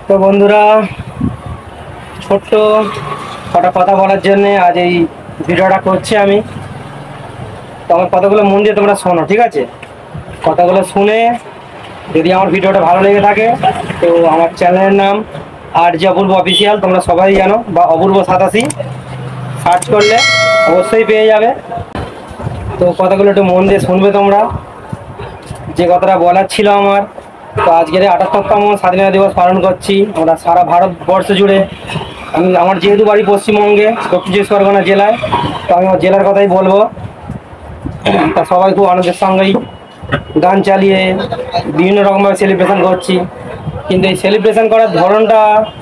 তো বন্ধুরা, ছোট্ট কটা কথা বলার জন্য আজ এই ভিডিওটা করছি আমি। তো আমার কথাগুলো মন দিয়ে তোমরা শোনো, ঠিক আছে? কথাগুলো শুনে যদি আমার ভিডিওটা ভালো লেগে থাকে তো আমার চ্যানেলের নাম আর যে অপূর্ব অফিসিয়াল, তোমরা সবাই জানো, বা অপূর্ব 87 সার্চ করলে অবশ্যই পেয়ে যাবে। তো কথাগুলো একটু মন দিয়ে শুনবে তোমরা। যে কথাটা বলার ছিল আমার, তো আজকের ৭৮তম স্বাধীনতা দিবস পালন করছি আমরা সারা ভারতবর্ষ জুড়ে। আমার যেহেতু বাড়ি পশ্চিমবঙ্গে দক্ষিণ চব্বিশ পরগনা জেলায়, তো আমি আমার জেলার কথাই বলবো। তা সবাই খুব আনন্দের সঙ্গেই গান চালিয়ে বিভিন্ন রকমভাবে সেলিব্রেশন করছি, কিন্তু এই সেলিব্রেশন করার ধরনটা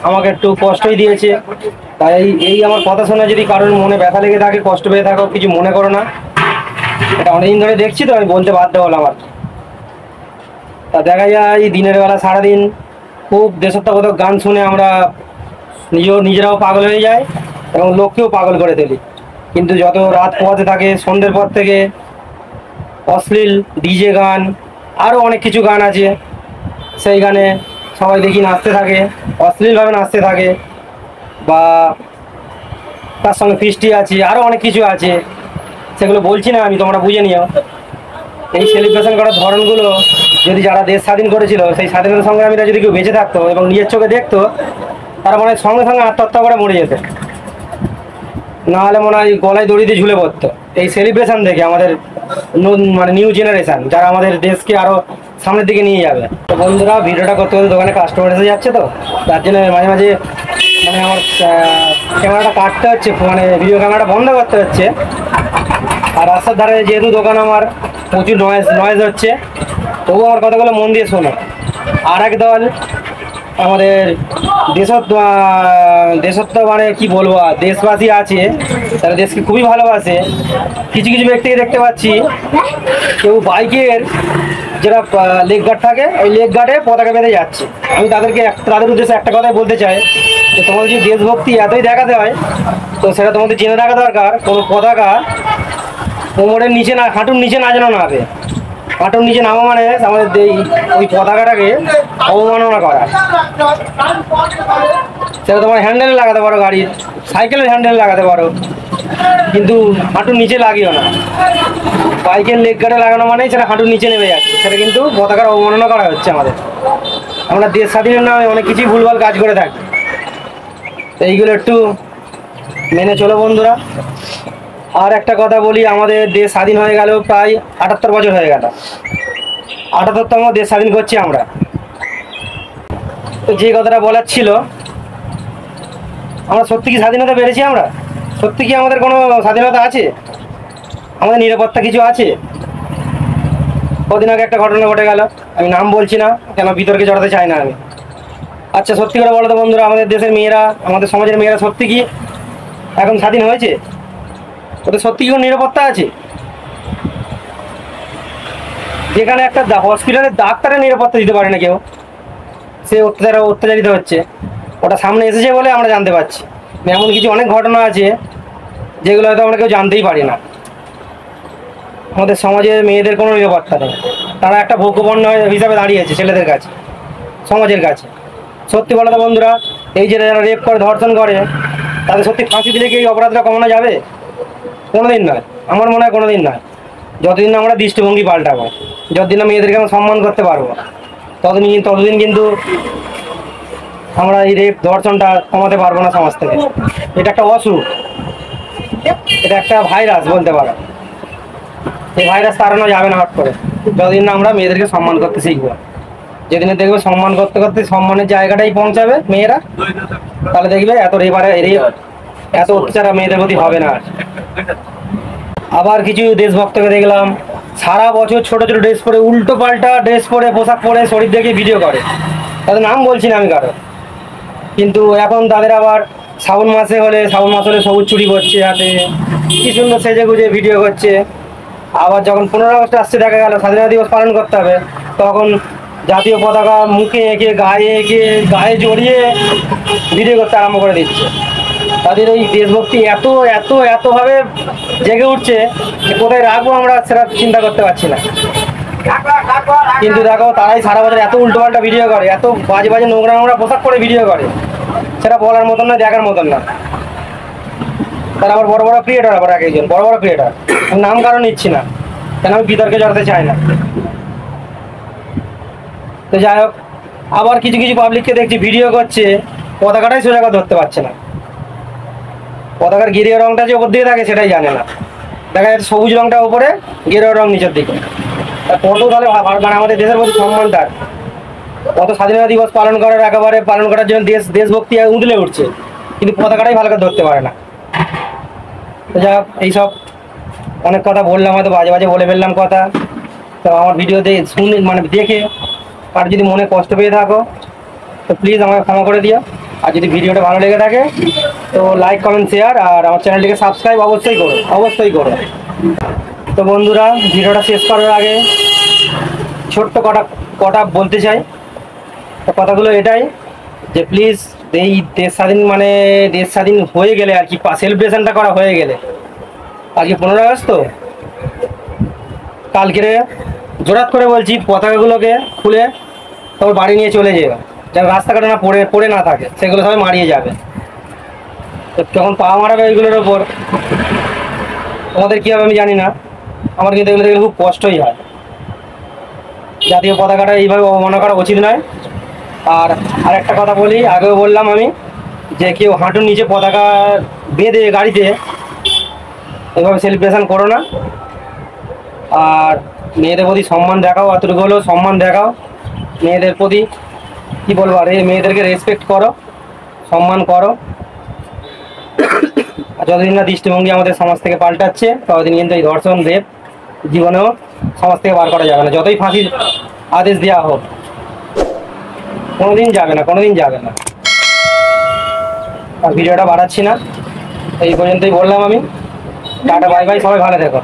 আমাকে একটু কষ্টই দিয়েছে। তাই এই আমার কথা শুনে যদি কারোর মনে ব্যথা লেগে থাকে, কষ্ট পেয়ে থাকো, কিছু মনে করো না। এটা অনেকদিন ধরে দেখছি, তো আমি বলতে বাধ্য হলাম আর। তা দেখা যায় দিনের বেলা সারাদিন খুব দেশাত্মবোধক গান শুনে আমরা নিজেরাও পাগল হয়ে যাই এবং লোককেও পাগল করে তুলি। কিন্তু যত রাত পোহাতে থাকে, সন্ধ্যের পর থেকে অশ্লীল ডিজে গান, আরও অনেক কিছু গান আছে, সেই গানে সবাই দেখি নাচতে থাকে, অশ্লীলভাবে নাচতে থাকে, বা তার সঙ্গে ফিস্টি আছে, আরও অনেক কিছু আছে, সেগুলো বলছি না আমি, তোমরা বুঝে নিও। এই সেলিব্রেশন করার ধরনগুলো যদি যারা দেশ স্বাধীন করেছিল সেই স্বাধীনতা সংগ্রামীরা যদি কেউ বেঁচে থাকতো এবং নিজের চোখে দেখতো, তারা মনে হয় সঙ্গে সঙ্গে আত্মহত্যা করে মরে যেত, না হলে মনে হয় গলায় দড়ি দিয়ে ঝুলে পড়তো এই সেলিব্রেশন দেখে আমাদের মানে নিউ জেনারেশন, যারা আমাদের দেশকে আরও সামনের দিকে নিয়ে যাবে। তো বন্ধুরা, ভিডিওটা করতে করতে দোকানে কাস্টমার এসে যাচ্ছে, তো তার জন্য মাঝে মাঝে মানে আমার ক্যামেরাটা কাটতে হচ্ছে, মানে ভিডিও ক্যামেরাটা বন্ধ করতে হচ্ছে। আর রাস্তার ধারে যেহেতু দোকান আমার, প্রচুর নয়েজ হচ্ছে, তবুও আমার কথাগুলো মন দিয়ে শোনো। আর এক দল আমাদের দেশত্ব মানে কি বলবো, দেশবাসী আছে, তারা দেশকে খুবই ভালোবাসে। কিছু কিছু ব্যক্তিকে দেখতে পাচ্ছি, কেউ বাইকের যেটা লেগ গার্ড থাকে, ওই লেগ গার্ডে পতাকা বেঁধে যাচ্ছে। আমি তাদের উদ্দেশ্যে একটা কথাই বলতে চাই, যে তোমাদের যদি দেশভক্তি এতই দেখাতে হয়, তো সেটা তোমাদের জেনে রাখা দরকার, কোনো পতাকা কোমরের নিচে না, হাঁটুর নিচে না যেন নামে। হাঁটুর নিচে নামা মানে আমাদের ওই পতাকাটাকে অবমাননা করা। সেটা তোমার হ্যান্ডেলে লাগাতে পারো, গাড়ির সাইকেলের হ্যান্ডেলে লাগাতে পারো, কিন্তু হাঁটুর নিচে লাগিও না। বাইকের লেগ গার্ডে লাগানো মানেই সেটা হাঁটুর নিচে নেমে যাচ্ছে, সেটা কিন্তু পতাকার অবমাননা করা হচ্ছে আমাদের। আমরা দেশ স্বাধীনের নামে অনেক কিছুই ভুলভাল কাজ করে থাকি, তো এইগুলো একটু মেনে চলো বন্ধুরা। আর একটা কথা বলি, আমাদের দেশ স্বাধীন হয়ে গেল প্রায় ৭৮ বছর হয়ে গেল, ৭৮তম দেশ স্বাধীন করছি আমরা। তো যে কথাটা বলার ছিল, আমরা সত্যি কি স্বাধীনতা পেরেছি? আমরা সত্যি কি আমাদের কোনো স্বাধীনতা আছে? আমাদের নিরাপত্তা কিছু আছে? কদিন আগে একটা ঘটনা ঘটে গেল, আমি নাম বলছি না কেন, বিতর্কে জড়াতে চাই না আমি। আচ্ছা, সত্যি করে বলো তো বন্ধুরা, আমাদের দেশের মেয়েরা, আমাদের সমাজের মেয়েরা সত্যি কি এখন স্বাধীন হয়েছে? ওদের সত্যি কি কোনো নিরাপত্তা আছে? যেখানে একটা হসপিটালের ডাক্তারের নিরাপত্তা দিতে পারে না কেউ, সে অত্যাচারিত হচ্ছে, ওটা সামনে এসেছে বলে আমরা জানতে পারছি। এমন কিছু অনেক ঘটনা আছে যেগুলো হয়তো আমরা কেউ জানতেই পারি না। আমাদের সমাজের মেয়েদের কোনো নিরাপত্তা নেই, তারা একটা ভোগ্যপণ্য হিসাবে দাঁড়িয়েছে ছেলেদের কাছে, সমাজের কাছে। সত্যি বলো তো বন্ধুরা, এই যে যারা রেপ করে, ধর্ষণ করে, তাদের সত্যি ফাঁসি দিলে কি এই অপরাধটা কমানো যাবে? কোনোদিন নয়, আমার মনে হয় কোনোদিন নয়। যতদিন না আমরা দৃষ্টিভঙ্গি পাল্টাবো, যতদিন না মেয়েদেরকে আমরা সম্মান করতে পারবো, ততদিন কিন্তু আমরা এই রেপ ধর্ষণটা কমাতে পারবো না সমাজ থেকে। এটা একটা অসুখ, এটা একটা ভাইরাস বলতে পারো। এই ভাইরাস তাড়ানো যাবে না হট করে, যতদিন না আমরা মেয়েদেরকে সম্মান করতে শিখবো। যেদিনে দেখবে সম্মান করতে করতে সম্মানের জায়গাটাই পৌঁছাবে মেয়েরা, তাহলে দেখবে এত এত অত্যাচার মেয়েদের প্রতি হবে না। আবার কিছু দেশভক্তকে দেখলাম সারা বছর ছোট ছোট ড্রেস পরে, উল্টো পাল্টা ড্রেস পরে, পোশাক পরে, শরীর দেখে ভিডিও করে। তাদের নাম বলছি না আমি কারো, কিন্তু এখন তাদের আবার শ্রাবণ মাস হলে সবুজ চুড়ি করছে হাতে, কি সুন্দর সেজে গুজে ভিডিও করছে। আবার যখন 15 আগস্ট আসছে, দেখা গেল স্বাধীনতা দিবস পালন করতে হবে, তখন জাতীয় পতাকা মুখে এঁকে, গায়ে জড়িয়ে ভিডিও করতে আরম্ভ করে দিচ্ছে। তাদের এই দেশভক্তি এতভাবে জেগে উঠছে যে কোথায় রাখবো আমরা সেটা চিন্তা করতে পারছি না। কিন্তু দেখো তারাই সারা বছর এত উল্টোপাল্টা ভিডিও করে, এত বাজে বাজে নোংরা নোংরা পোশাক করে ভিডিও করে, সেটা বলার মতন না, দেখার মতন না। তারা আবার বড় বড় ক্রিয়েটার, আবার এক একজন বড় বড় ক্রিয়েটার, নাম কারণ নিচ্ছি না কেন, আমি বিতর্কে জড়াতে চাই না। তো যাই হোক, আবার কিছু কিছু পাবলিককে দেখছি ভিডিও করছে, পতাকাটাই সোজা করে ধরতে পারছে না, পতাকার গেরুয়া রংটা যে ওপর দিকে থাকে সেটাই জানে না, দেখা যাচ্ছে সবুজ রংটা ওপরে, গেরুয়া রং নিচের দিকে। কত তাহলে মানে আমাদের দেশের প্রতি সম্মানটা, কত স্বাধীনতা দিবস পালন করার একেবারে পালন করার জন্য দেশভক্তি উদলে উঠছে, কিন্তু পতাকাটাই ভালো করে ধরতে পারে না। তো যা এইসব অনেক কথা বললাম, হয়তো বাজে বাজে বলে ফেললাম কথা। তো আমার ভিডিও শুনে মানে দেখে আর যদি মনে কষ্ট পেয়ে থাকো তো প্লিজ আমাকে ক্ষমা করে দিও। আর যদি ভিডিওটা ভালো লেগে থাকে তো লাইক কমেন্ট শেয়ার, আর আমার চ্যানেলটিকে সাবস্ক্রাইব অবশ্যই করো, অবশ্যই করো। তো বন্ধুরা, ভিডিওটা শেষ করার আগে ছোট্ট কটা বলতে চাই। তো কথাগুলো এটাই যে প্লিজ এই দেশ স্বাধীন হয়ে গেলে আর কি, সেলিব্রেশনটা করা হয়ে গেলে, আজকে 15 আগস্ট, তো কালকে জোরাত করে বলছি পতাকাগুলোকে খুলে তবে বাড়ি নিয়ে চলে যাবে, যেন রাস্তাঘাটে না পড়ে না থাকে, সেগুলো সবাই মারিয়ে যাবে। তো যখন পা মারাবে ওইগুলোর ওপর, তোমাদের কী হবে আমি জানি না, আমার কিন্তু এগুলো দেখলে খুব কষ্টই হয়। জাতীয় পতাকাটা এইভাবে অবমাননা করা উচিত নয়। আর একটা কথা বলি, আগেও বললাম আমি, যে কেউ হাঁটুর নিচে পতাকা বেঁধে গাড়িতে এভাবে সেলিব্রেশন করো না। আর মেয়েদের প্রতি সম্মান দেখাও, অতটুকু হলেও সম্মান দেখাও মেয়েদের প্রতি। কী বলবো, আর এই মেয়েদেরকে রেসপেক্ট করো, সম্মান করো। আর যতদিন না দৃষ্টিভঙ্গি আমাদের সমাজ থেকে পাল্টাচ্ছে ততদিন কিন্তু এই ধর্ষণ রেপ জীবনেও সমাজ থেকে বার করা যাবে না, যতই ফাঁসির আদেশ দেওয়া হোক, কোনোদিন যাবে না, কোনোদিন যাবে না। আর ভিডিওটা বাড়াচ্ছি না, এই পর্যন্তই বললাম আমি। টাটা, বাই বাই, সবাই ভালো থেকো।